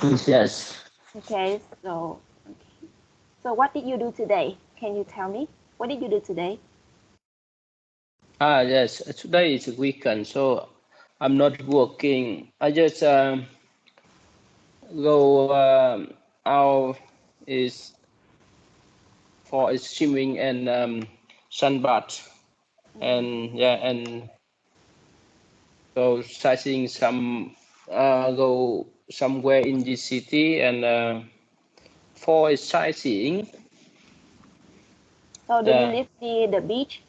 Yes. Okay, so what did you do today? Can you tell me? What did you do today? Yes. Today is a weekend, so I'm not working. I just go out is for swimming and sunbath, and and go sightseeing go somewhere in the city and for sightseeing. So do you Yeah. live near the beach?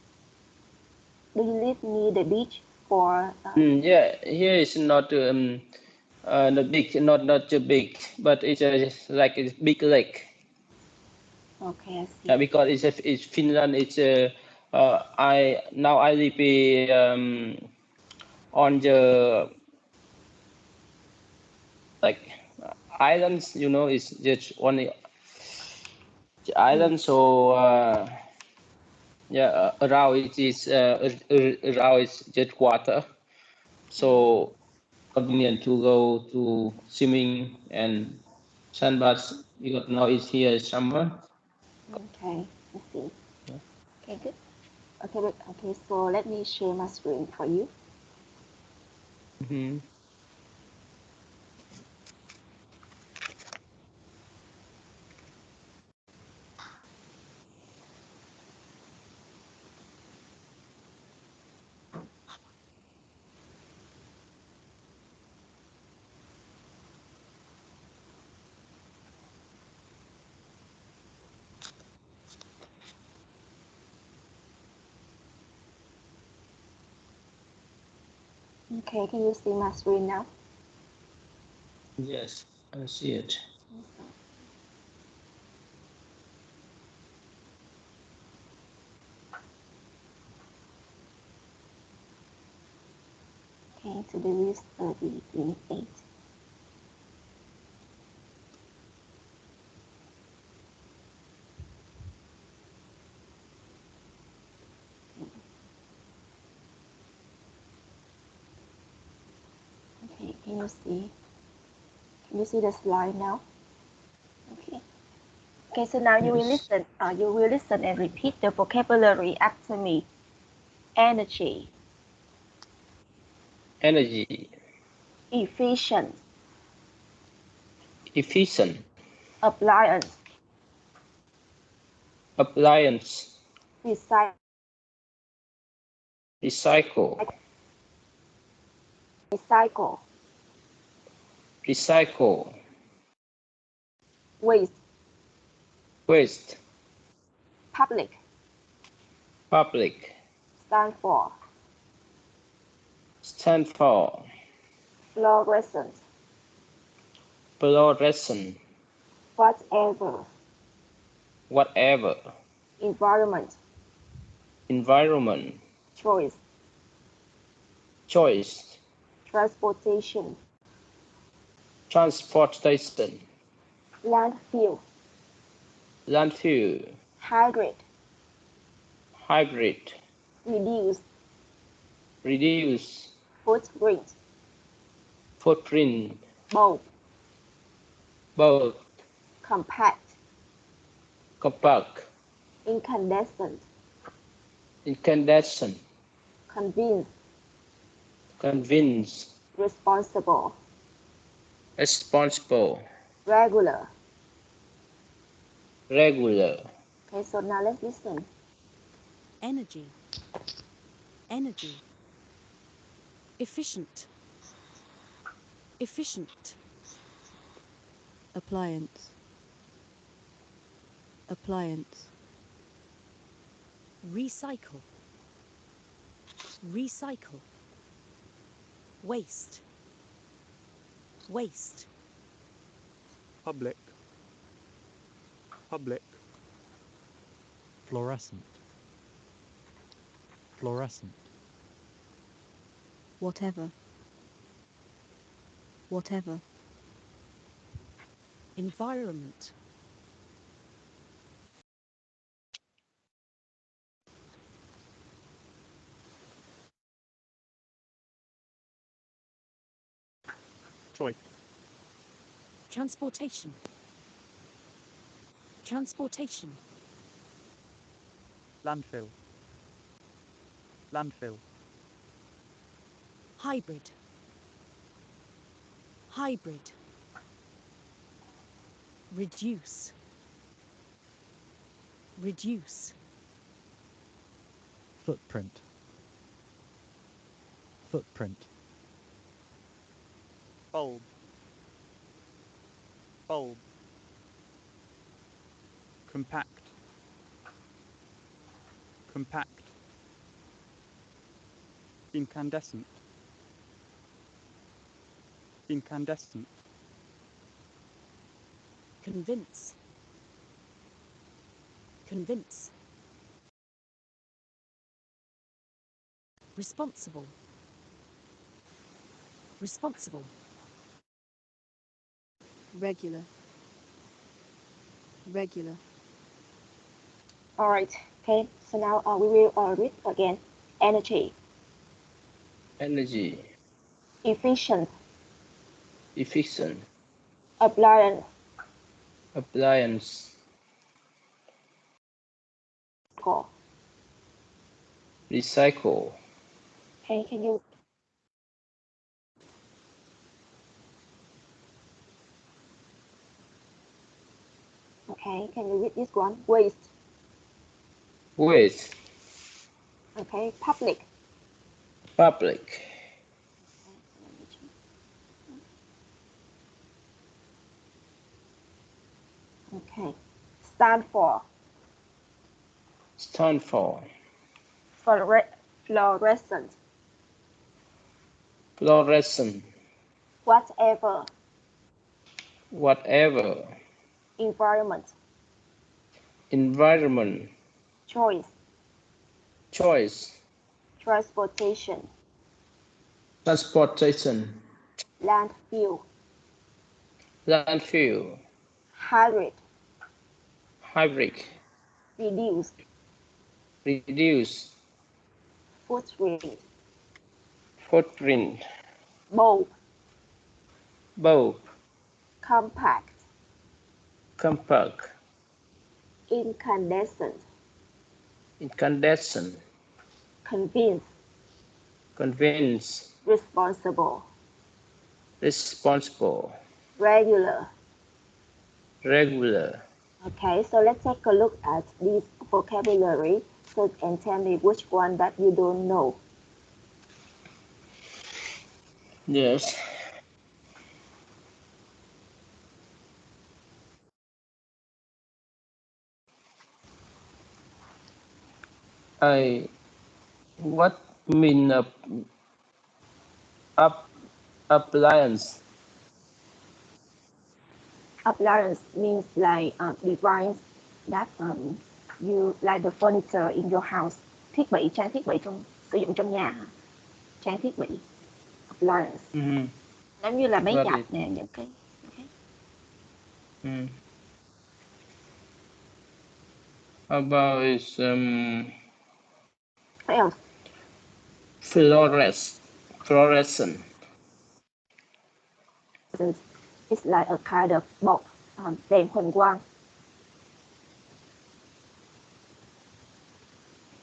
Do you live near the beach for? Yeah, here is not big, not too big, but it's like a big lake. Okay, I see. Because it's Finland. I live on the like islands. It's just only the island. So yeah, around around is just water. So convenient to go to swimming and sunbaths because now it's here summer. Okay, I see. Okay, good. Okay, so let me share my screen for you. Mm-hmm. Okay, can you see my screen now? Yes, I see it. Okay, today is 30/28. Okay, Can you see the slide now? Okay. Okay, so now you will Yes. listen. You will listen and repeat the vocabulary after me. Energy, Energy, efficient, efficient, appliance, appliance, recycle, recycle, recycle, recycle, waste, waste, public, public, stand for, stand for, fluorescent, fluorescent, whatever, whatever, environment, environment, choice, choice, transportation, transportation, landfill, landfill, hydrate, hybrid, reduce, reduce, footprint, footprint, bulk, bulk, compact, compact, incandescent, incandescent, convince, convince, responsible, responsible, regular. regular, Okay, so now let's listen. Energy, energy. Efficient, efficient. Appliance, appliance. Recycle, recycle. Waste, waste. Public, public. Fluorescent, fluorescent. Whatever, whatever. Environment, Choice, Transportation. Transportation. Landfill. Landfill. Hybrid. Hybrid. Reduce. Reduce. Footprint. Footprint. Bulb. Bulb. Compact. Compact. Incandescent. Incandescent. Convince. Convince. Responsible. Responsible. Regular. Regular. All right. Okay. So now we will read again. Energy, Energy. efficient, Efficient. appliance, Appliance. go. Recycle. Okay. Can you? Okay. Can you read this one? Waste. Waste. Okay. Public. Public. Okay. Stand for. Stand for. Fluorescent. Fluorescent. Whatever. Whatever. Environment. Environment. Choice. Choice. Transportation. Transportation. Landfill. Landfill. Hybrid. Hybrid. Reduce. Reduce. Footprint. Footprint. Bulb. Bulb. Compact. Compact. Incandescent. Incandescent. Convince. Convince. Responsible. Responsible. Regular. Regular. Okay, so let's take a look at this vocabulary so and tell me which one that you don't know. Yes. What mean appliance? Appliance means like device that you like the furniture in your house. Thiết bị, trang thiết bị sử dụng trong nhà. Trang thiết bị. Appliance. Giống như là máy Got giặt it. nè, những cái. Okay. How about is What else? fluorescent. It's like a kind of box, đèn huỳnh quang.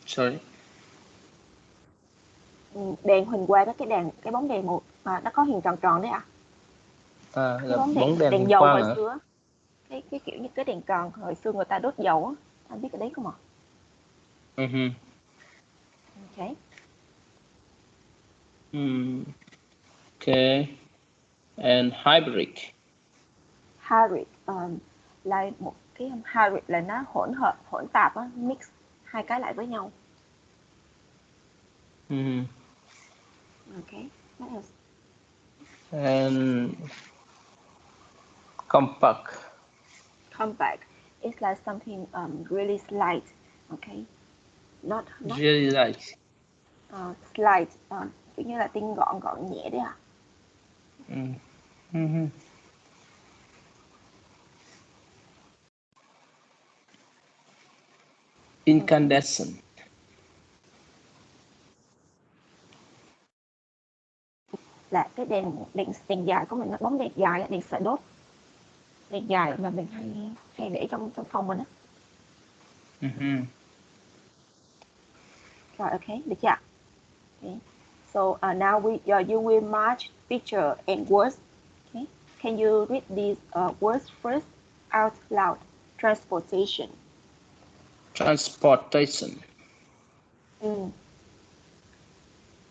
Sorry. Đèn huỳnh quang, cái bóng đèn một mà nó có hình tròn tròn đấy ạ. À, Cái là bóng bóng đèn huỳnh dầu quang hồi hả? xưa. Cái kiểu như cái đèn tròn hồi xưa người ta đốt dầu á. Anh biết cái đấy không ạ? Okay. Okay. And hybrid. Hybrid là một cái hybrid là nó hỗn tạp á, mix hai cái lại với nhau. Okay. What else? And compact. Compact. It's like something really slight. Okay. Not Really light. Slight. Kiểu như là tinh gọn nhẹ đấy ạ. Incandescent. Là cái đèn dài của mình, nó bóng đèn dài, đèn sợi đốt. Này dài mà mình hay để trong phòng mình á. Rồi, okay, được chưa? Okay. So now you will match picture and words. Okay. Can you read these words first out loud? Transportation. Transportation.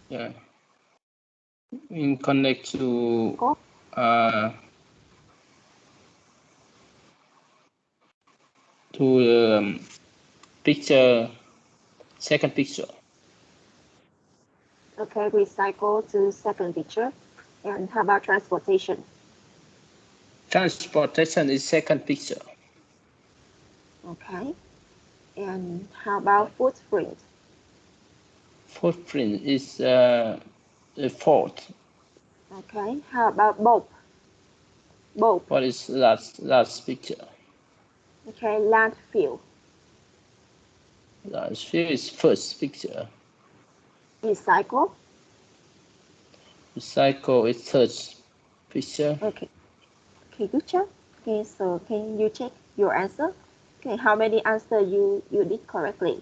Yeah. In connect to Cool. Picture, second picture. Okay, recycle to second picture. And how about transportation? Transportation is second picture. Okay. And how about footprint? Footprint is the fourth. Okay. How about bulb? Bulb. What is last picture? Okay. Landfill. Landfill is first picture. Recycle. Recycle is third picture. Okay. Okay, good job. Okay, so can you check your answer? Okay, how many answer you did correctly?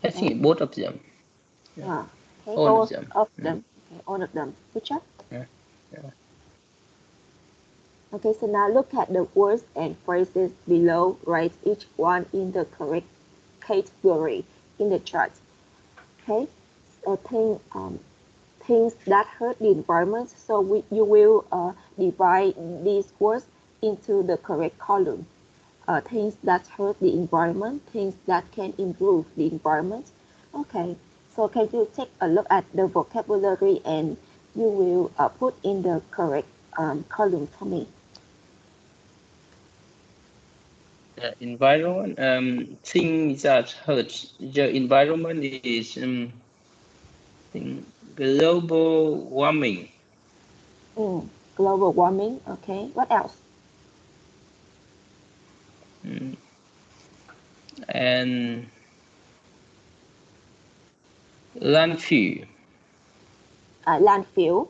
I think both of them. Yeah. Okay, All both of them. of them. Okay, all of them. Good job. Yeah. Okay, so now look at the words and phrases below. Write each one in the correct category in the chart. Okay, so things that hurt the environment. So you will divide these words into the correct column. Things that hurt the environment, things that can improve the environment. Okay, so can you take a look at the vocabulary and you will put in the correct column for me. The environment, things that hurt the environment is global warming. Global warming. Okay, what else? And landfill. Landfill.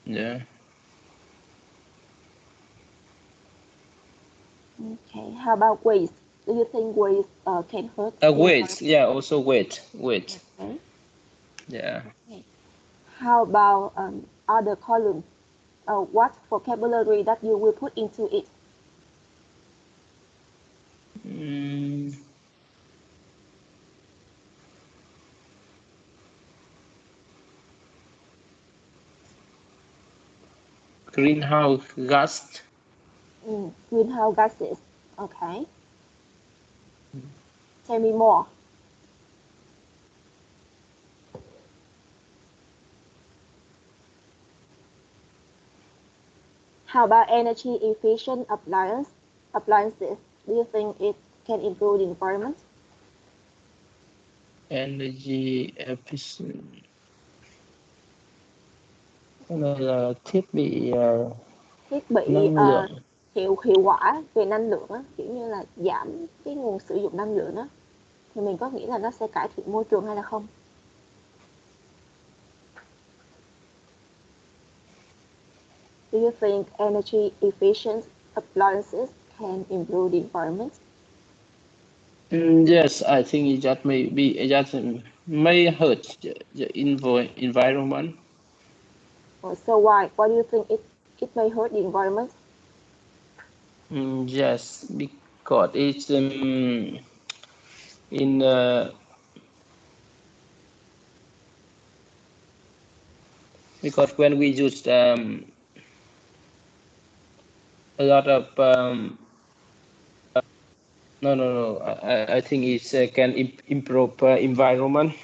Yeah. Okay, how about waste? Do you think waste can hurt the Weight. environment? Yeah, also weight. Okay. Yeah. Okay. How about other column? What vocabulary that you will put into it? Greenhouse gas. Greenhouse gases. Okay. Tell me more. How about energy efficient appliances? Do you think it can improve the environment? Energy efficient. Này là thiết bị năng lượng. Hiệu quả về năng lượng á, kiểu như là giảm cái nguồn sử dụng năng lượng á, thì mình có nghĩ là nó sẽ cải thiện môi trường hay là không? Do you think energy efficient appliances can improve the environment? Yes, I think that may hurt the environment. So why? Why do you think it may hurt the environment? Yes, because it's because when we use a lot of no, I think it can improve environment.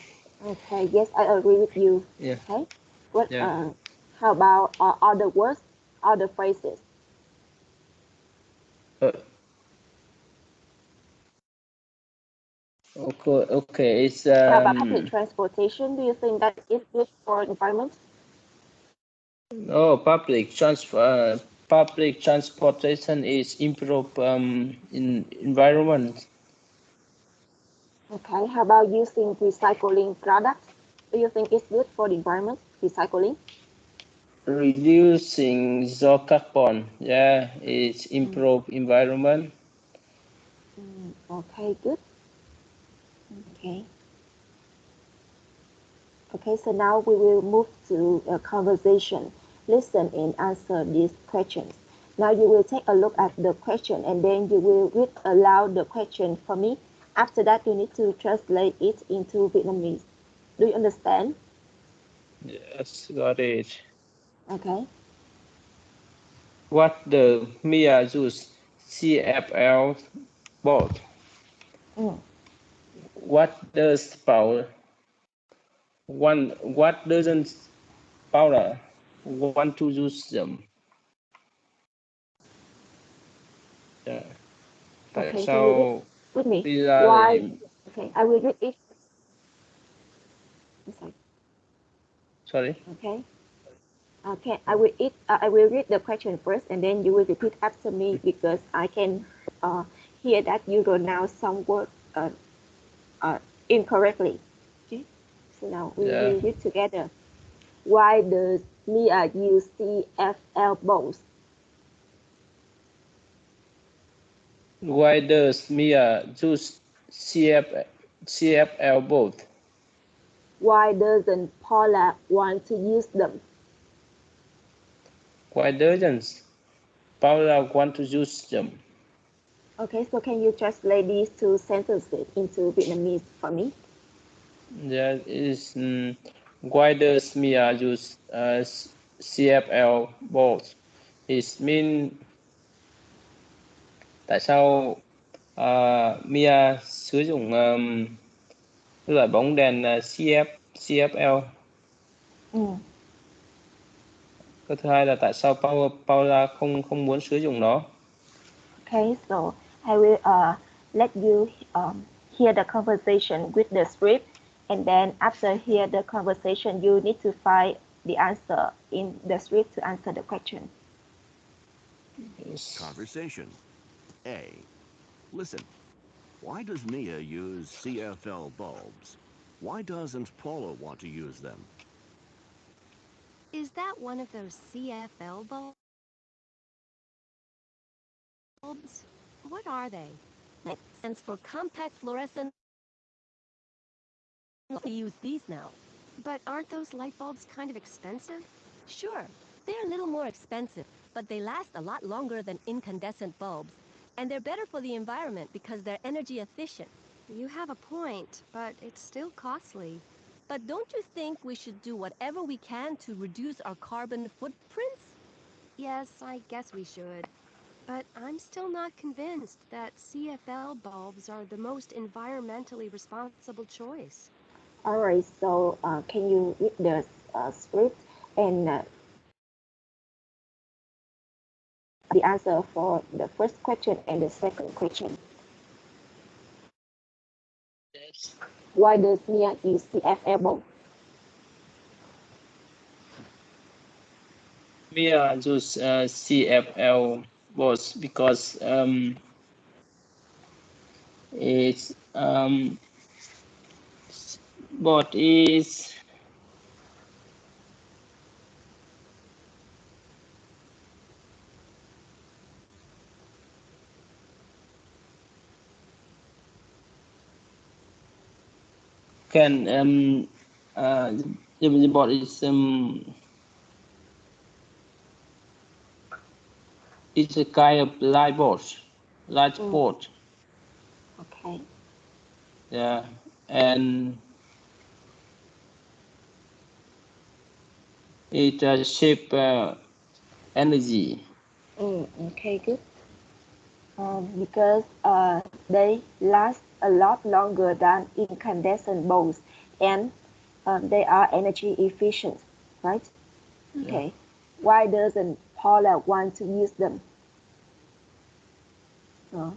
Okay, yes, I agree with you. Yeah. Okay, what? How about other words, other phrases? Okay, it's How about public transportation? Do you think that is good for environment? No, public transportation is improve in environment. Okay, how about using recycling products? Do you think it's good for the environment, recycling? reducing the carbon. Yeah, it's improve environment. Okay, good. Okay. Okay, so now we will move to a conversation. Listen and answer these questions. Now you will take a look at the question and then you will read aloud the question for me. After that, you need to translate it into Vietnamese. Do you understand? Yes, got it. Okay. What the Mia use CFL board? Mm. What does power what doesn't power want to use them? Yeah. Tại Okay, can you read sao with me? pizza Why? lại Okay, I will read it. Sorry. sorry? Okay. Okay, I will read the question first, and then you will repeat after me because I can hear that you pronounce some word incorrectly. Okay. So now we Yeah. will read together. Why does Mia use CFL balls? Why does Mia use CFL both? Why doesn't Paula want to use them? Why doesn't Paula want to use them? Okay, so can you translate these two sentences into Vietnamese for me? There is why does Mia use CFL both? It mean tại sao Mia sử dụng loại bóng đèn CFL? Ừ. Cái thứ hai là tại sao Paula không muốn sử dụng nó? Okay, so I will let you hear the conversation with the script, and then after hear the conversation, you need to find the answer in the script to answer the question. Conversation. A. Listen. Why does Mia use CFL bulbs? Why doesn't Paula want to use them? Is that one of those CFL bulbs? What are they? It stands for compact fluorescent. We use these now. But aren't those light bulbs kind of expensive? Sure, they're a little more expensive, but they last a lot longer than incandescent bulbs. And they're better for the environment because they're energy efficient. You have a point, but it's still costly. But don't you think we should do whatever we can to reduce our carbon footprints? Yes, I guess we should. But I'm still not convinced that CFL bulbs are the most environmentally responsible choice. All right, so can you read the script and the answer for the first question and the second question? Yes. Why does Mia use CFL bulb? Mia use CFL both because it's but is can the board is it's a kind of light board, light board. Okay. Yeah, and it shape energy. Okay, good. Because they last a lot longer than incandescent bulbs, and they are energy efficient, right? Okay. Why doesn't Paula want to use them?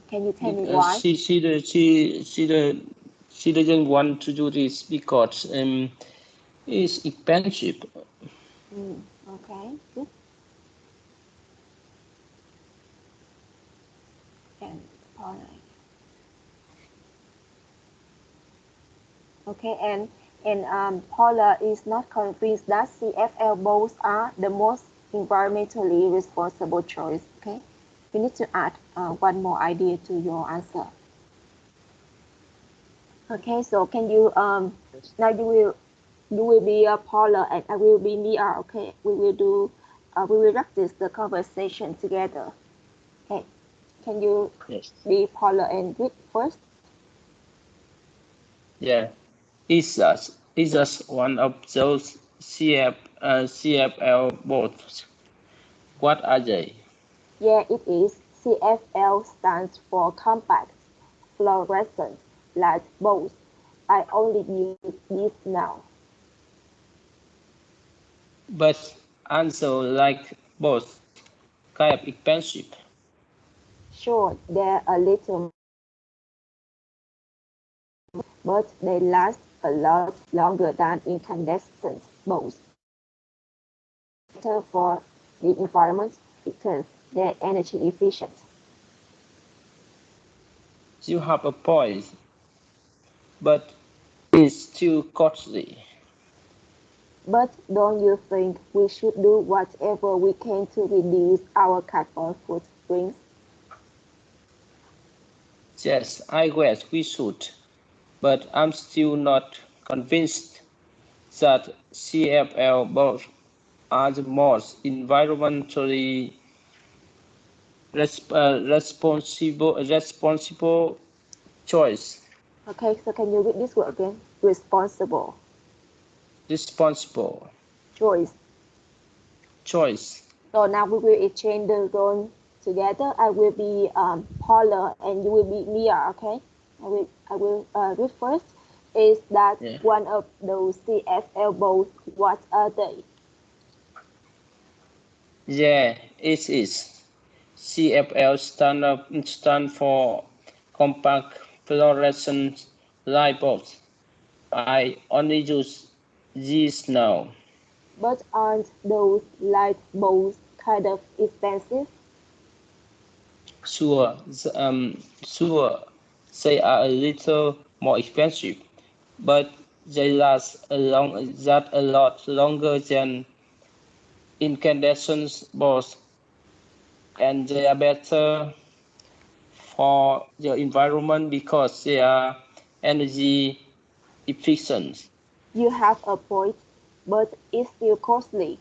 Can you tell me why? She doesn't want to do this because it's expensive. Okay, good. And Paula. Okay, and And Paula is not convinced that CFL bulbs are the most environmentally responsible choice. Okay, you need to add one more idea to your answer. Okay, so can you now you will be Paula and I will be Mia. Okay, we will practice the conversation together. Okay, can you Yes. be Paula and Rick first? Yeah. Is us one of those CFL boats? What are they? Yeah, it is. CFL stands for compact fluorescent light bulbs. I only use this now. But also like both kind of expensive. Sure, they're a little, but they last a lot longer than incandescent bulbs. Better for the environment because they're energy efficient. You have a point, but it's too costly. But don't you think we should do whatever we can to reduce our carbon footprint? Yes, I guess we should, but I'm still not convinced that CFL boats are the most environmentally responsible choice. Okay, so can you read this word again? Responsible. Responsible Choice. choice. So now we will exchange the role together. I will be Paula and you will be Mia, okay? I will read first. Is that Yeah. one of those CFL boats? What are they? Yeah, it is. CFL stand for compact fluorescent light bulbs. I only use these now. But aren't those light bulbs kind of expensive? Sure, sure, they are a little more expensive, but they last a lot longer than incandescent bulbs, and they are better for the environment because they are energy efficient. You have a point, but it's still costly.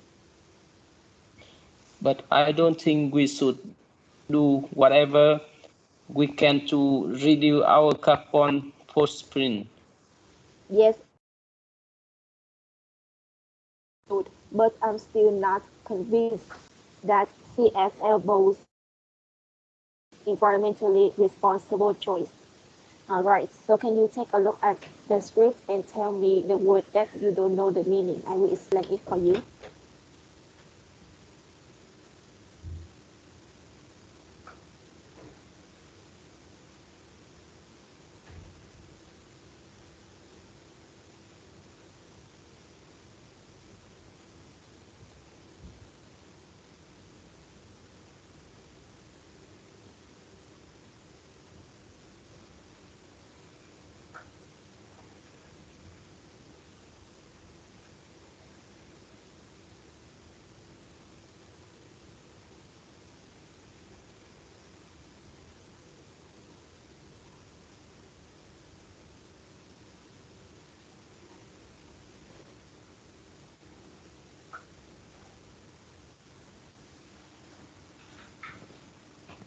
But I don't think we should do whatever we can to reduce our carbon footprint. Yes, but I'm still not convinced that CFL bulbs environmentally responsible choice. All right, so can you take a look at the script and tell me the word that you don't know the meaning? I will explain it for you.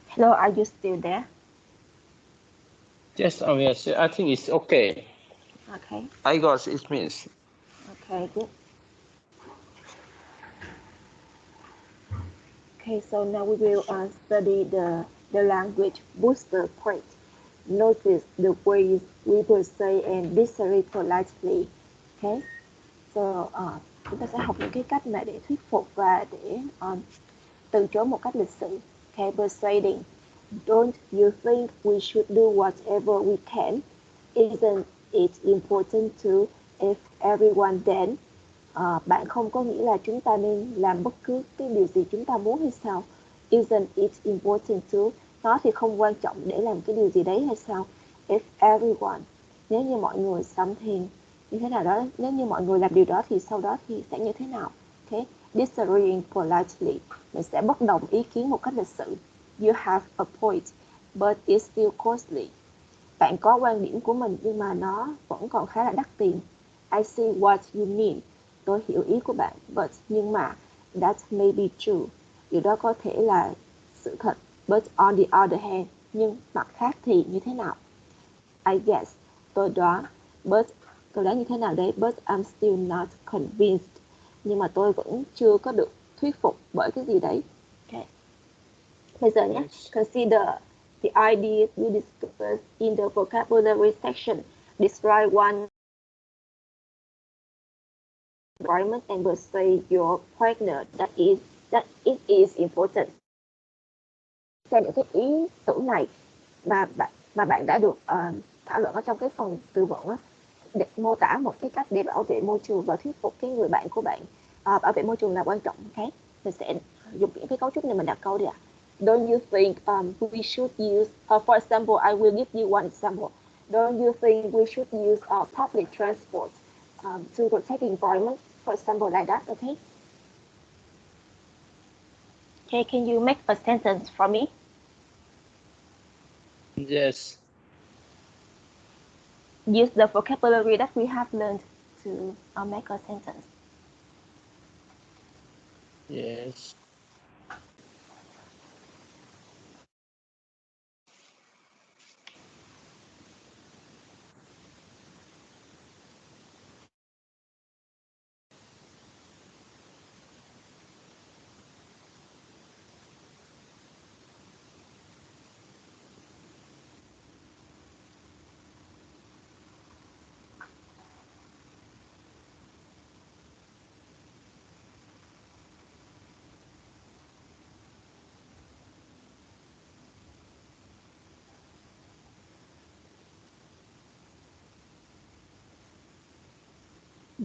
Hello, are you still there? Yes, yes, I think it's okay. Okay, I got it means. okay, good. Okay, so now we will study the language booster crate. Notice the ways we will say and disagree politely. Okay, so chúng ta sẽ học những cái cách mà để thuyết phục và để từ chối một cách lịch sự. Okay, persuading. Don't you think we should do whatever we can? Isn't it important to if everyone then? Bạn không có nghĩ là chúng ta nên làm bất cứ cái điều gì chúng ta muốn hay sao? Isn't it important to? Nó thì không quan trọng để làm cái điều gì đấy hay sao? If everyone, nếu như mọi người something. như thế nào đó. Nếu như mọi người làm điều đó thì sau đó thì sẽ như thế nào? Okay, disagreeing politely, mình sẽ bất đồng ý kiến một cách lịch sự. You have a point, but it's still costly. Bạn có quan điểm của mình nhưng mà nó vẫn còn khá là đắt tiền. I see what you mean. Tôi hiểu ý của bạn, but nhưng mà that may be true. Điều đó có thể là sự thật. But on the other hand, nhưng mặt khác thì như thế nào? I guess, tôi đoán. But, tôi đoán như thế nào đấy? But I'm still not convinced. Nhưng mà tôi vẫn chưa có được thuyết phục bởi cái gì đấy. Okay. Bây giờ nhé, Yes. consider the ideas we discussed in the vocabulary section. Describe one environment and persuade your partner that it is important. Xem những cái ý tưởng này mà bạn đã được thảo luận ở trong cái phần tư vấn á, để mô tả một cái cách để bảo vệ môi trường và thuyết phục cái người bạn của bạn bảo vệ môi trường là quan trọng. Okay, mình sẽ dùng những cái cấu trúc này mình đặt câu đi ạ. Don't you think we should use, for example, I will give you one example. Don't you think we should use public transport to protect the environment? For example, like that, okay? Okay, can you make a sentence for me? Yes. Use the vocabulary that we have learned to make a sentence. Yes.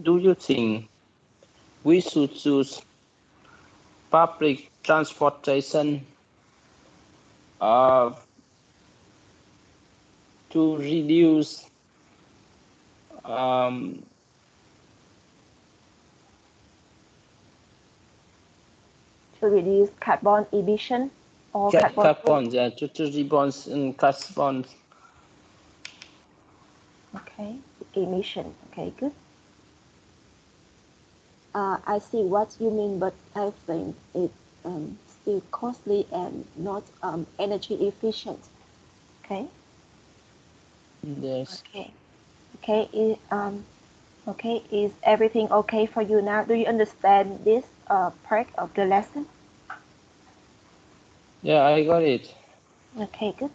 Do you think we should choose public transportation to reduce To reduce carbon emission or carbon. yeah, to reduce carbon. Okay, emission. Okay, good. I see what you mean, but I think it's still costly and not energy efficient. Okay. Yes. Okay. Okay. Okay. Is everything okay for you now? Do you understand this part of the lesson? Yeah, I got it. Okay. Good.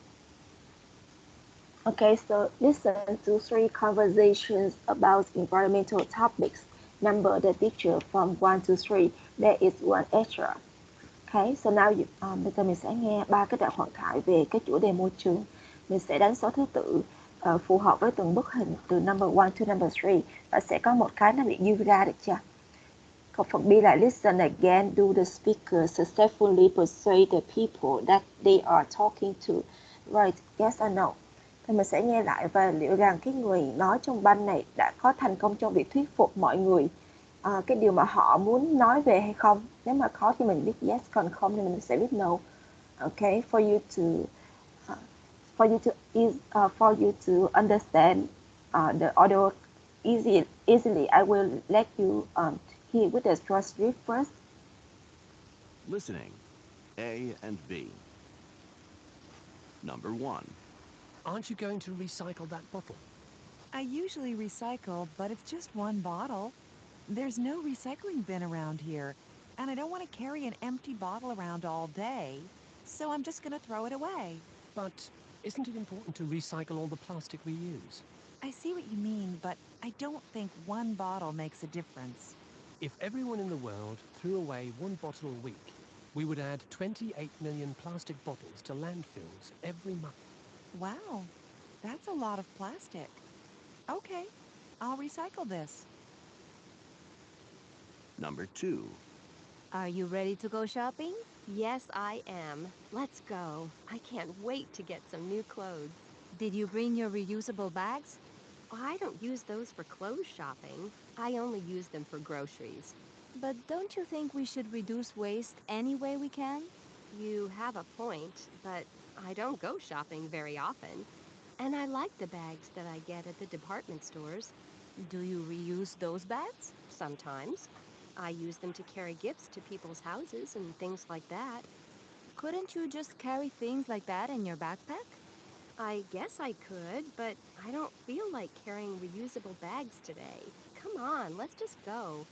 Okay. So listen to 3 conversations about environmental topics. Number the picture from 1 to 3. There is one extra. Okay, so now bây giờ mình sẽ nghe 3 cái đoạn hội thoại về cái chủ đề môi trường. Mình sẽ đánh số thứ tự phù hợp với từng bức hình từ number 1 to number 3 và sẽ có một cái nó bị dư ra, được chưa? Còn phần B là listen again, do the speaker successfully persuade the people that they are talking to, right? Yes or no? Thì mình sẽ nghe lại và liệu rằng cái người nói trong banh này đã có thành công trong việc thuyết phục mọi người cái điều mà họ muốn nói về hay không. Nếu mà có thì mình viết yes, còn không thì mình sẽ viết no. Okay, for you to understand the order easily, I will let you hear with the transcript first. Listening. A and B. Number 1. Aren't you going to recycle that bottle? I usually recycle, but it's just one bottle. There's no recycling bin around here, and I don't want to carry an empty bottle around all day, so I'm just going to throw it away. But isn't it important to recycle all the plastic we use? I see what you mean, but I don't think one bottle makes a difference. If everyone in the world threw away one bottle a week, we would add 28 million plastic bottles to landfills every month. Wow, that's a lot of plastic. Okay, I'll recycle this. Number 2. Are you ready to go shopping? Yes, I am. Let's go. I can't wait to get some new clothes. Did you bring your reusable bags? I don't use those for clothes shopping. I only use them for groceries. But don't you think we should reduce waste any way we can? You have a point, but I don't go shopping very often. And I like the bags that I get at the department stores. Do you reuse those bags? Sometimes. I use them to carry gifts to people's houses and things like that. Couldn't you just carry things like that in your backpack? I guess I could, but I don't feel like carrying reusable bags today. Come on, let's just go.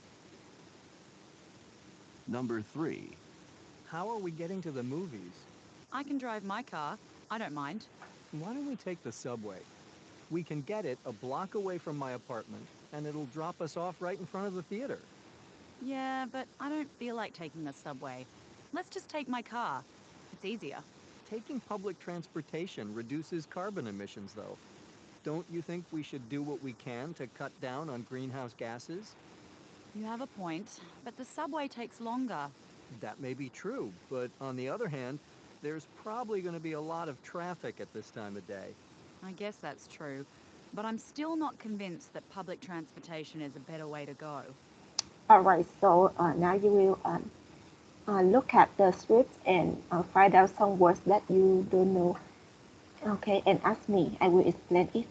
Number 3. How are we getting to the movies? I can drive my car. I don't mind. Why don't we take the subway? We can get it a block away from my apartment, and it'll drop us off right in front of the theater. Yeah, but I don't feel like taking the subway. Let's just take my car. It's easier. Taking public transportation reduces carbon emissions, though. Don't you think we should do what we can to cut down on greenhouse gases? You have a point, but the subway takes longer. That may be true, but on the other hand, there's probably going to be a lot of traffic at this time of day. I guess that's true, but I'm still not convinced that public transportation is a better way to go. All right, so now you will look at the script and find out some words that you don't know. Okay, and ask me. I will explain it.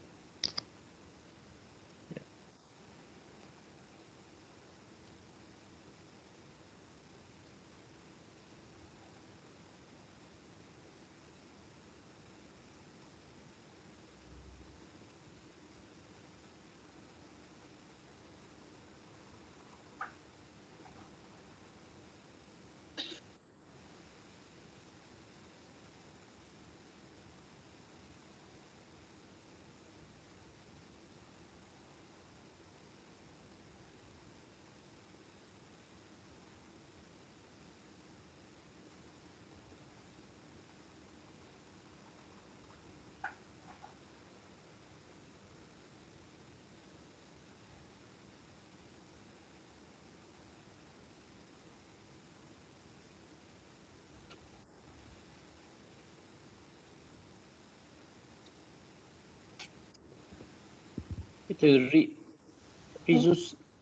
Cái từ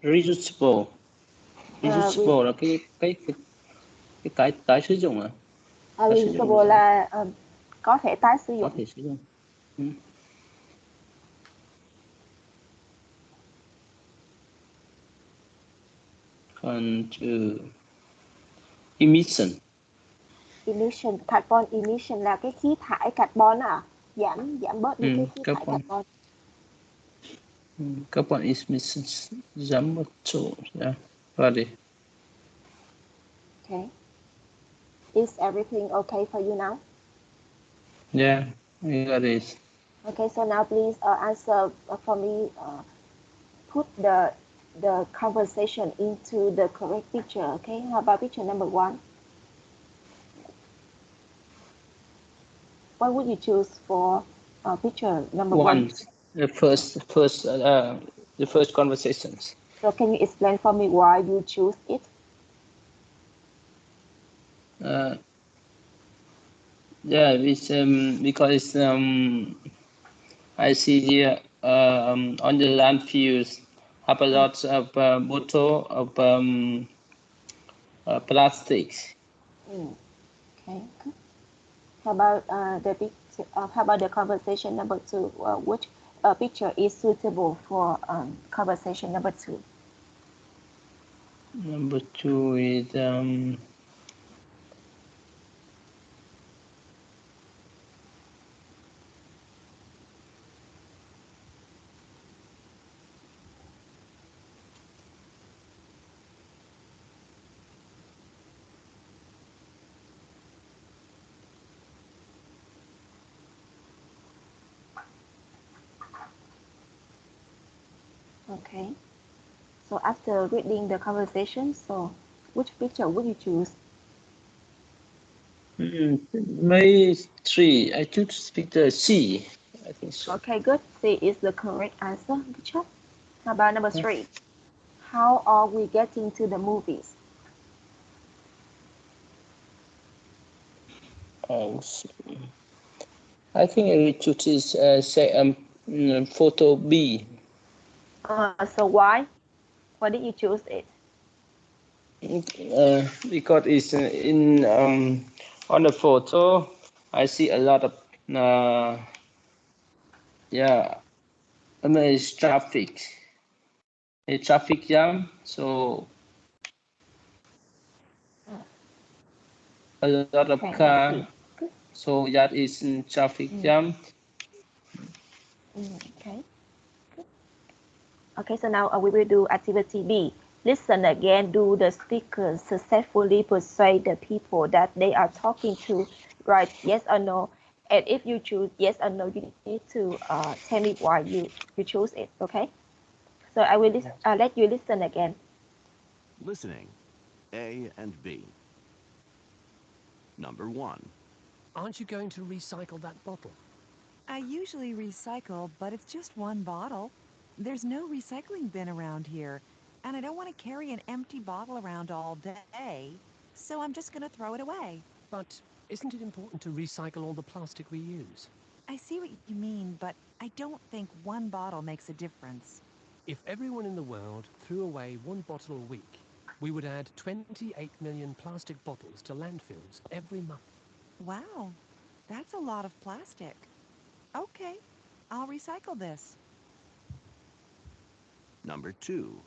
reusable. Reusable là cái tái sử dụng à? Reusable là có thể tái sử dụng. Có thể sử dụng. Còn từ emission. Emission, carbon emission là cái khí thải carbon à? Giảm bớt đi cái khí thải carbon. Carbon emissions giảm một số. Yeah. Got it. Okay. Is everything okay for you now? Yeah, I got it. Okay, so now please answer for me. Put the conversation into the correct picture. Okay, how about picture number 1? What would you choose for picture number 1? The first conversations. So can you explain for me why you choose it? Yeah, it's because I see here on the landfills have a lot of bottle of plastics. Okay, good. How about the conversation number 2? Which picture is suitable for conversation number 2? Number 2 is Okay. So after reading the conversation, so which picture would you choose? Maybe 3. I choose picture C. I think so. Okay, good. C is the correct answer. Good job. How about number 3? How are we getting to the movies? I think I will choose photo B. So why? Why did you choose it? Because it's in on the photo, I see a lot of it's traffic. A traffic jam, so a lot of Okay, I car, see. Good. so that is in traffic jam. Okay. Good. Okay, so now we will do activity B. Listen again. Do the speakers successfully persuade the people that they are talking to? Write yes or no. And if you choose yes or no, you need to tell me why you choose it. Okay. So I will let you listen again. Listening. A and B. Number 1. Aren't you going to recycle that bottle? I usually recycle, but it's just one bottle. There's no recycling bin around here, and I don't want to carry an empty bottle around all day, so I'm just going to throw it away. But isn't it important to recycle all the plastic we use? I see what you mean, but I don't think one bottle makes a difference. If everyone in the world threw away one bottle a week, we would add 28 million plastic bottles to landfills every month. Wow, that's a lot of plastic. Okay, I'll recycle this. Number 2.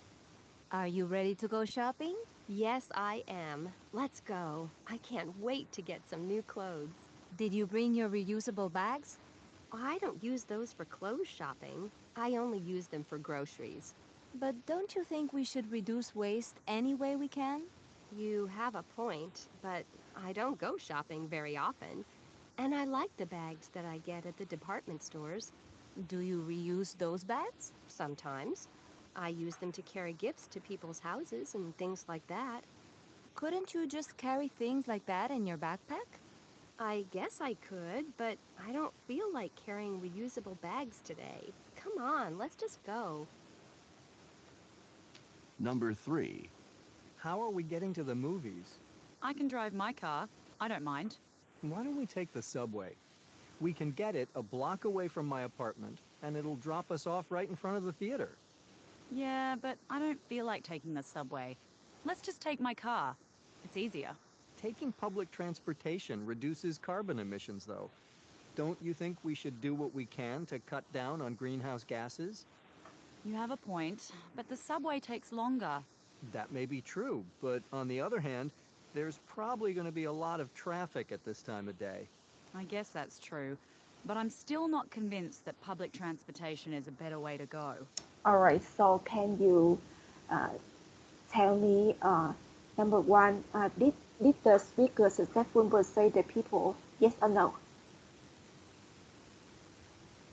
Are you ready to go shopping? Yes, I am. Let's go. I can't wait to get some new clothes. Did you bring your reusable bags? I don't use those for clothes shopping. I only use them for groceries. But don't you think we should reduce waste any way we can? You have a point, but I don't go shopping very often. And I like the bags that I get at the department stores. Do you reuse those bags? Sometimes. I use them to carry gifts to people's houses and things like that. Couldn't you just carry things like that in your backpack? I guess I could, but I don't feel like carrying reusable bags today. Come on, let's just go. Number 3. How are we getting to the movies? I can drive my car. I don't mind. Why don't we take the subway? We can get it a block away from my apartment, and it'll drop us off right in front of the theater. Yeah, but I don't feel like taking the subway. Let's just take my car. It's easier. Taking public transportation reduces carbon emissions, though. Don't you think we should do what we can to cut down on greenhouse gases? You have a point, but the subway takes longer. That may be true, but on the other hand, there's probably going to be a lot of traffic at this time of day. I guess that's true, but I'm still not convinced that public transportation is a better way to go. All right. So can you tell me number one? Did the speaker successfully persuade the people? Yes or no?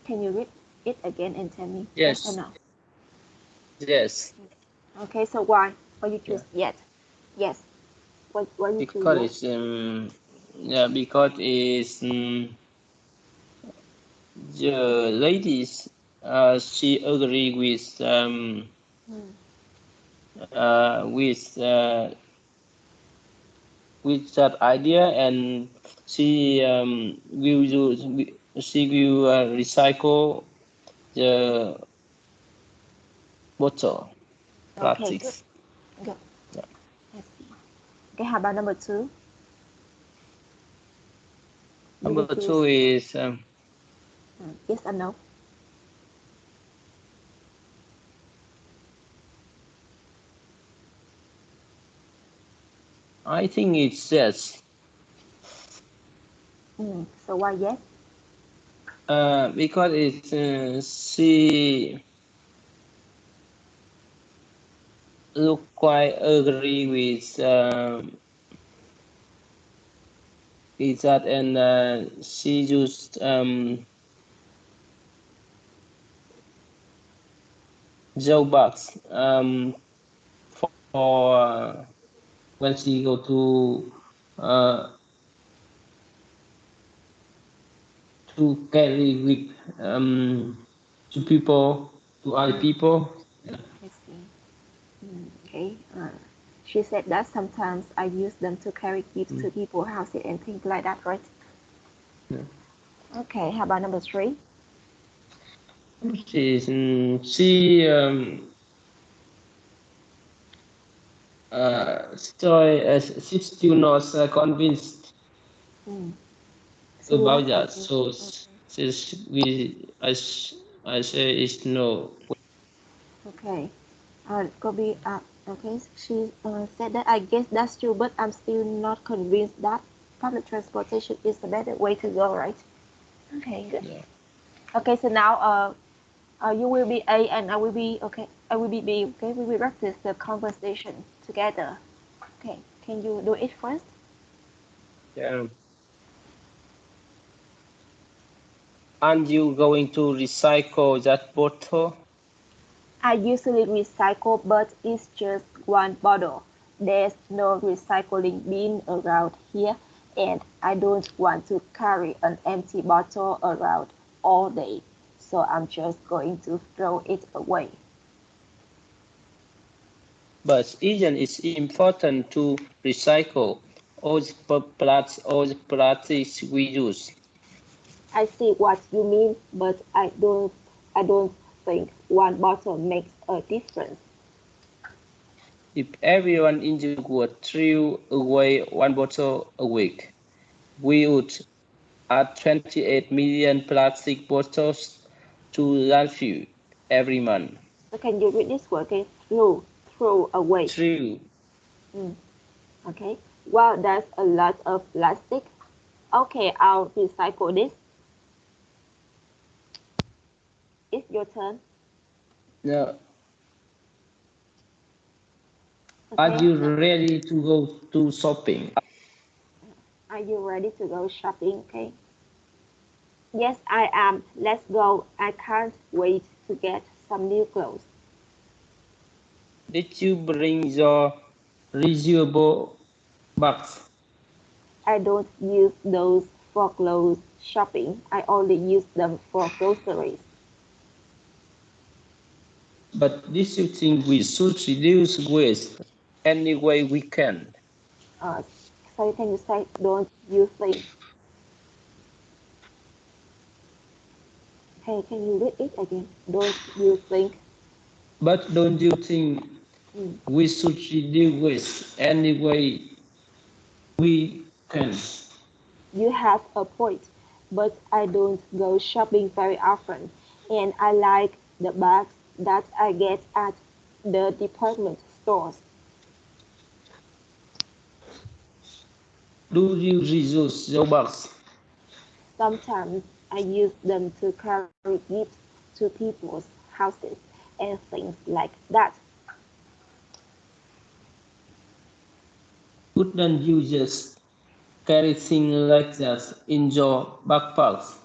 Can you read it again and tell me yes or Yes, no? yes, Okay. So why? Why you choose yes? Yes. Why you choose because yes? it's because it's the ladies she agree Hmm. uh, with uh, with that idea, and she will recycle the bottle Okay. Good. plastics. Good. Yeah. I see. Okay. How about number two? You will Number choose two is yes or no? I think it's yes. So why yes? Because it's she look quite agree with that, and she used Joe Bucks for when she go to carry with to people to other people. Yeah. I see. Okay. She said that sometimes I use them to carry gifts to people's houses and things like that, right? Yeah. Okay. How about number three? She's still not convinced Mm. Still about not that. convinced. So Okay. I say it's no. Okay. Kobe, okay, she said that I guess that's true, but I'm still not convinced that public transportation is the better way to go, right? Okay, good. Yeah. Okay, so now you will be A and I will be okay. I will be B. Okay, we will practice the conversation together. Okay, can you do it first? Yeah. Aren't you going to recycle that bottle? I usually recycle, but it's just one bottle. There's no recycling bin around here, and I don't want to carry an empty bottle around all day. So I'm just going to throw it away. But isn't it important to recycle all the plastics we use? I see what you mean, but I don't think one bottle makes a difference. If everyone in the world threw away one bottle a week, we would add 28 million plastic bottles to landfill every month. So can you read this word? Okay, throw away. True. Mm, okay. Wow, that's a lot of plastic. Okay, I'll recycle this. It's your turn. Now, are Okay. you ready to go to shopping? Are you ready to go shopping? Okay. Yes, I am. Let's go. I can't wait to get some new clothes. Did you bring your reusable bags? I don't use those for clothes shopping. I only use them for groceries. But this you think we should reduce waste any way we can? Uh, so can you say, don't you think? Hey, can you read it again? Don't you think? But don't you think Mm. we should reduce waste any way we can? You have a point, but I don't go shopping very often, and I like the bags that I get at the department stores. Do you reduce your bags? Sometimes I use them to carry gifts to people's houses and things like that. Couldn't you just carry things like that in your backpacks?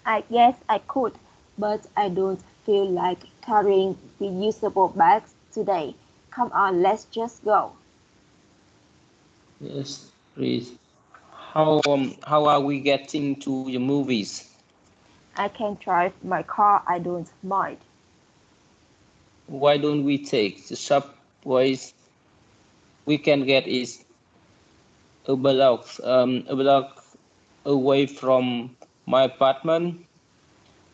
I guess I could, but I don't feel like carrying reusable bags today. Come on, let's just go. Yes, please. How are we getting to the movies? I can drive my car, I don't mind. Why don't we take the subways? We can get is a block away from my apartment,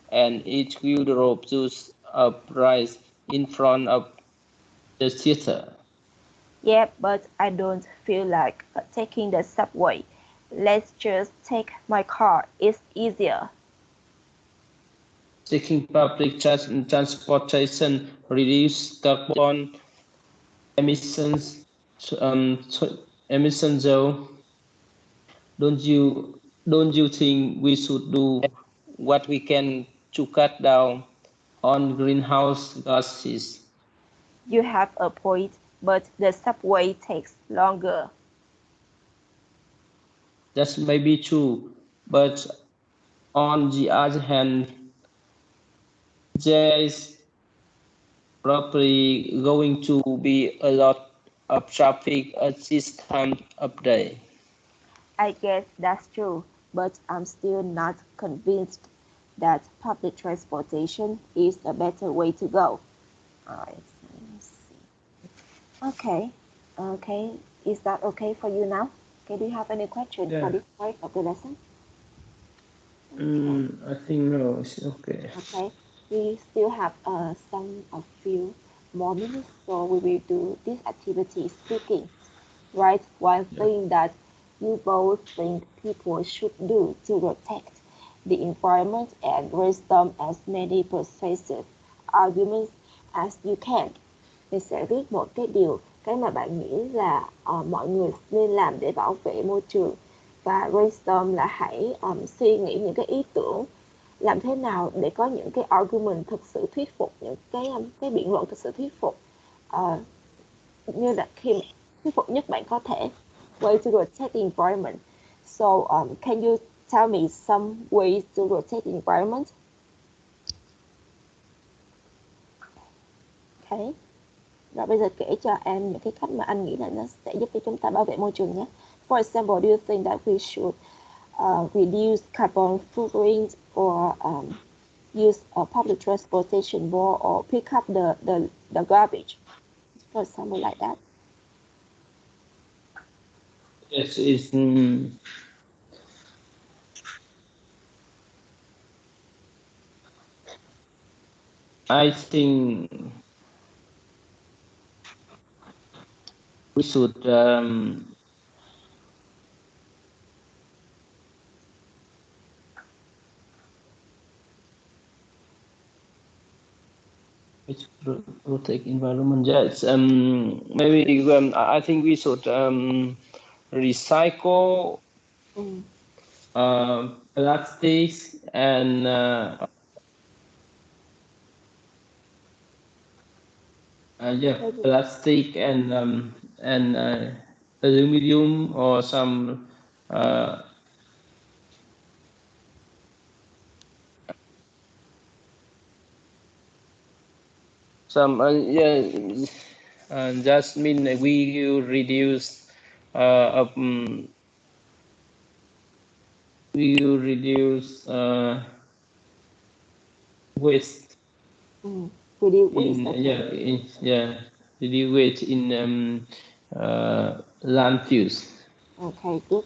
and each will drop just up right in front of the theater. Yeah, but I don't feel like taking the subway. Let's just take my car. It's easier. Taking public transportation reduce carbon emissions. Emissions, though. Don't you don't you think we should do what we can to cut down on greenhouse gases? You have a point, but the subway takes longer. That may be true, but on the other hand, there is probably going to be a lot of traffic at this time of day. I guess that's true, but I'm still not convinced that public transportation is a better way to go. Alright, let me see. Okay, okay. Is that okay for you now? Okay, do you have any question for Yeah. this part of the lesson? Okay, I think no, it's okay. okay. We still have a few more minutes, so we will do this activity speaking, right? One Yeah. thing that you both think people should do to protect the environment and brainstorm as many persuasive arguments as you can. Mình sẽ viết một cái mà bạn nghĩ là mọi người nên làm để bảo vệ môi trường, và brainstorm là hãy suy nghĩ những cái ý tưởng làm thế nào để có những cái argument thực sự thuyết phục, những cái biện luận thực sự thuyết phục, như là khi thuyết phục nhất bạn có thể. Way to protect the environment. So can you tell me some ways to protect the environment? Okay. Rồi bây giờ kể cho em những cái cách mà anh nghĩ là nó sẽ giúp cho chúng ta bảo vệ môi trường nhé. For example, do you think that we should reduce carbon footprint, or use a public transportation more, or pick up the garbage? For example, like that. Yes, it's I think we should protect environment. Yes, maybe I think we should recycle plastics and plastic and aluminum, or some just mean we reduce waste. Reduce waste. Reduce waste in landfills. Okay, good.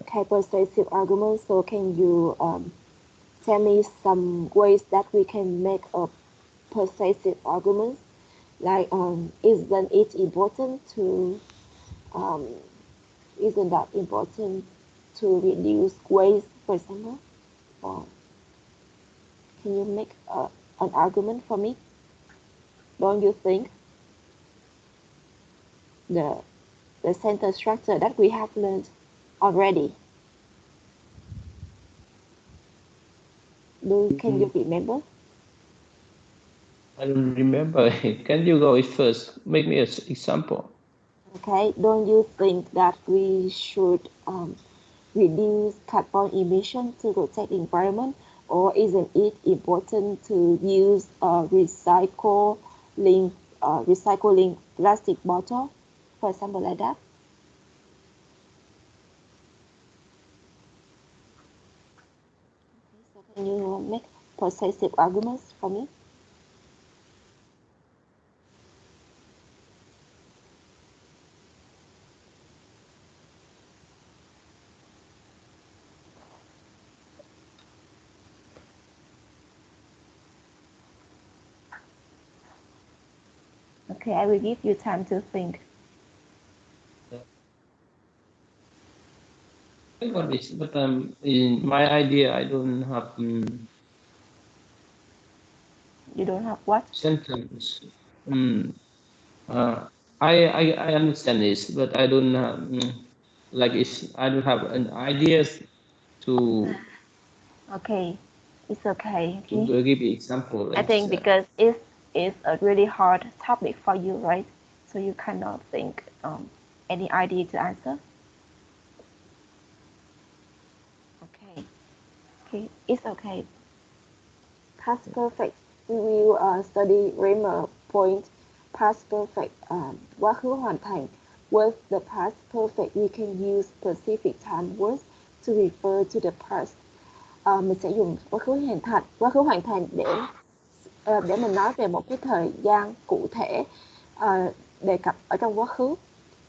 Okay, persuasive arguments. So can you tell me some ways that we can make a persuasive argument? Like, isn't it important to isn't that important to reduce waste, for example? Or can you make an argument for me? Don't you think the sentence structure that we have learned already? Can you remember? I don't remember. Can you go first? Make me an example. Okay, don't you think that we should reduce carbon emission to protect the environment, or isn't it important to use recycling plastic bottle, for example, like that? Okay, so can you make persuasive arguments for me? Okay, I will give you time to think. But in my idea, I don't have. You don't have what? Sentence. I understand this, but I don't I don't have an ideas to. Okay, it's okay. To give you example. I think because it's a really hard topic for you, right? So you cannot think any idea to answer. Okay, it's okay. Past perfect. We will study grammar point. Past perfect. Quá khứ hoàn thành. With the past perfect, we can use specific time words to refer to the past. Mình sẽ dùng quá khứ hoàn thành để mình nói về một cái thời gian cụ thể đề cập ở trong quá khứ.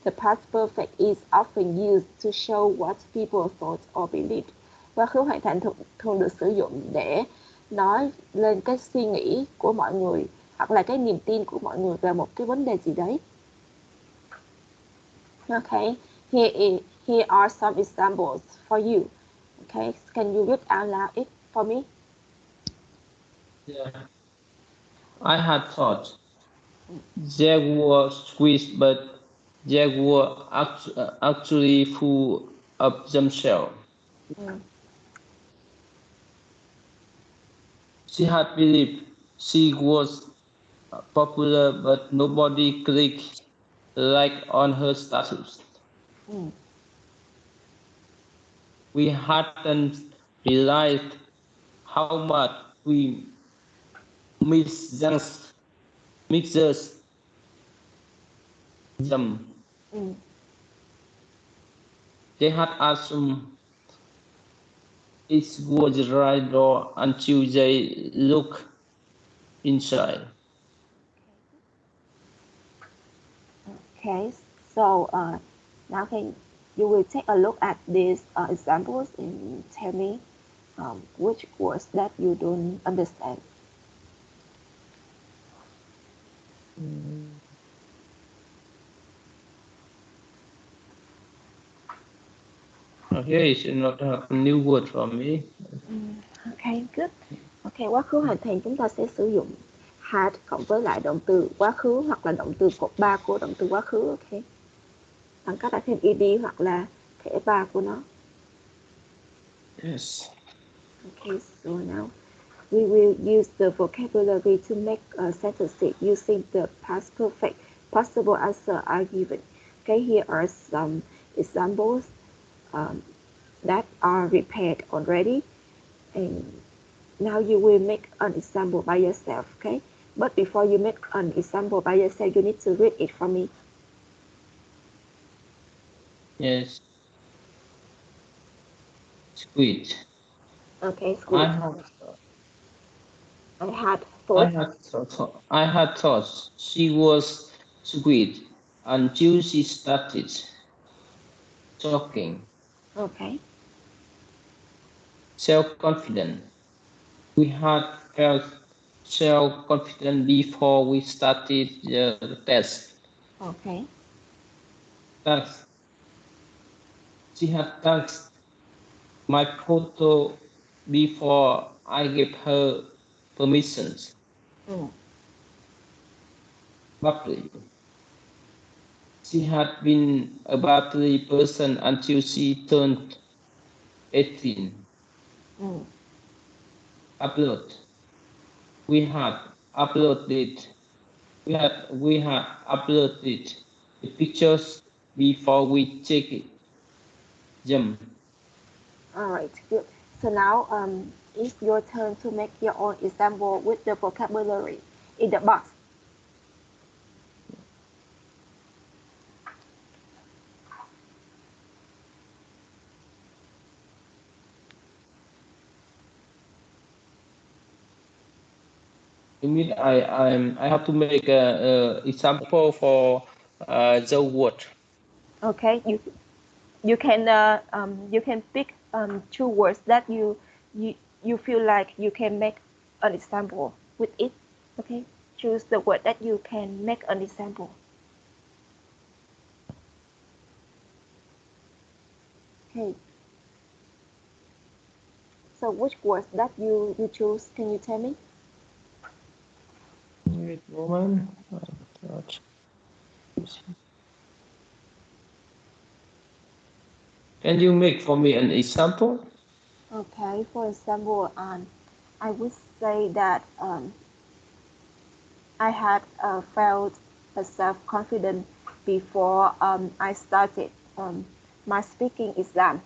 The past perfect is often used to show what people thought or believed. Quá khứ hoàn thành thường được sử dụng để nói lên cái suy nghĩ của mọi người hoặc là cái niềm tin của mọi người về một cái vấn đề gì đấy. Okay, here are some examples for you. Okay, can you read out loud it for me? Yeah. I had thought they were squeezed, but they were actually full of themselves. Mm. She had believed she was popular, but nobody clicked like on her status. Mm. We hadn't realized how much we misjudged them. Mm. They had assumed it was the right door until they look inside. Okay, so now you will take a look at these examples and tell me which words that you don't understand. Here is not a new word for me. Okay, good. Okay, quá khứ hoàn thành chúng ta sẽ sử dụng had cộng với lại động từ quá khứ hoặc là động từ cột 3 của động từ quá khứ. Ok, bằng cách đặt thêm ed hoặc là thể 3 của nó. Yes. Okay, so now we will use the vocabulary to make sentences using the past perfect. Possible answers are given. Okay, here are some examples that are prepared already, and now you will make an example by yourself. Okay, but before you make an example by yourself, you need to read it for me. Yes. Squid. Okay, good. I had thought she was sweet until she started talking. Okay. Self-confident. We had felt self-confident before we started the test. Okay. Thanks. She had thanked my photo before I gave her permissions. Bubbly. She had been a bubbly person until she turned 18. Upload. We had uploaded. We had uploaded the pictures before we check it. Them. All right, good. So now it's your turn to make your own example with the vocabulary in the box. You mean I have to make a example for the word? Okay, you can pick two words that you feel like you can make an example with it. Okay, choose the word that you can make an example. Okay. So which words that you choose? Can you tell me? Wait a moment. Can you make for me an example? Okay, for example, I would say that I had felt self-confident before I started my speaking exam.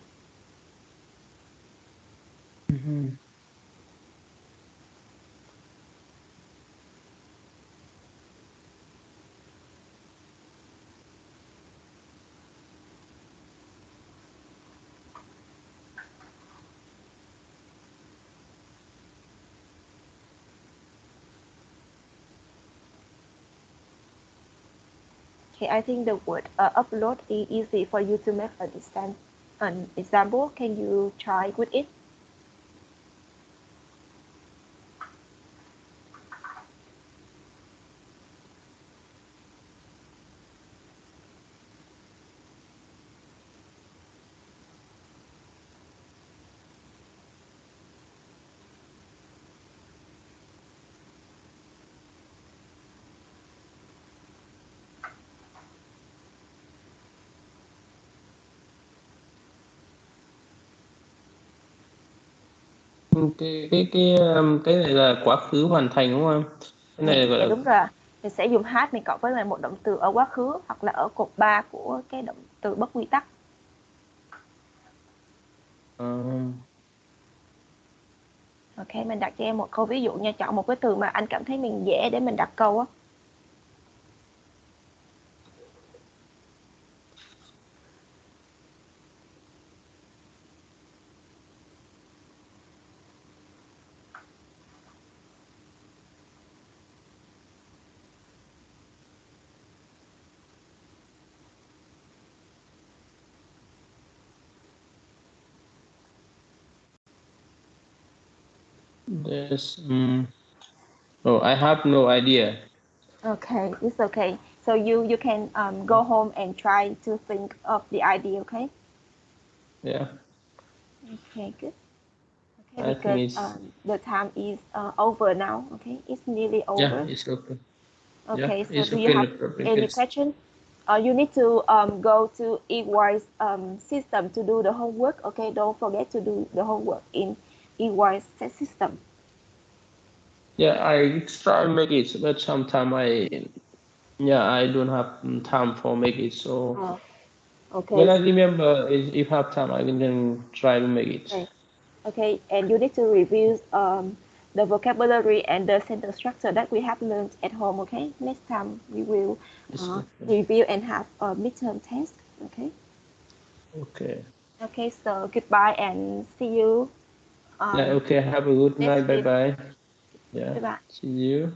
Okay, I think the word upload is easy for you to make an example. Can you try with it? Cái này là quá khứ hoàn thành đúng không? Cái này gọi Dạ là đúng rồi. Mình sẽ dùng had này cộng với lại một động từ ở quá khứ hoặc là ở cột 3 của cái động từ bất quy tắc. Ok, mình đặt cho em một câu ví dụ nha, chọn một cái từ mà anh cảm thấy mình dễ để mình đặt câu á. this. Oh, I have no idea. Okay, it's okay. So you can go home and try to think of the idea, okay? Yeah, Okay, good. Okay, I think because it's the time is over now. Okay, it's nearly yeah, over. it's okay. Yeah, Okay, so it's do you okay. have No problem. any question? You need to go to eWise system to do the homework. Okay, don't forget to do the homework in eWise system. Yeah, I try to make it, but sometimes I don't have time for make it. So Okay. when I remember, if have time, I can try to make it. Okay. Okay, and you need to review the vocabulary and the sentence structure that we have learned at home. Okay, next time we will It's okay. review and have a midterm test. Okay. Okay. Okay, so goodbye and see you. Yeah. Okay. Have a good night. Next Bye week. bye. Yeah. Goodbye. See you.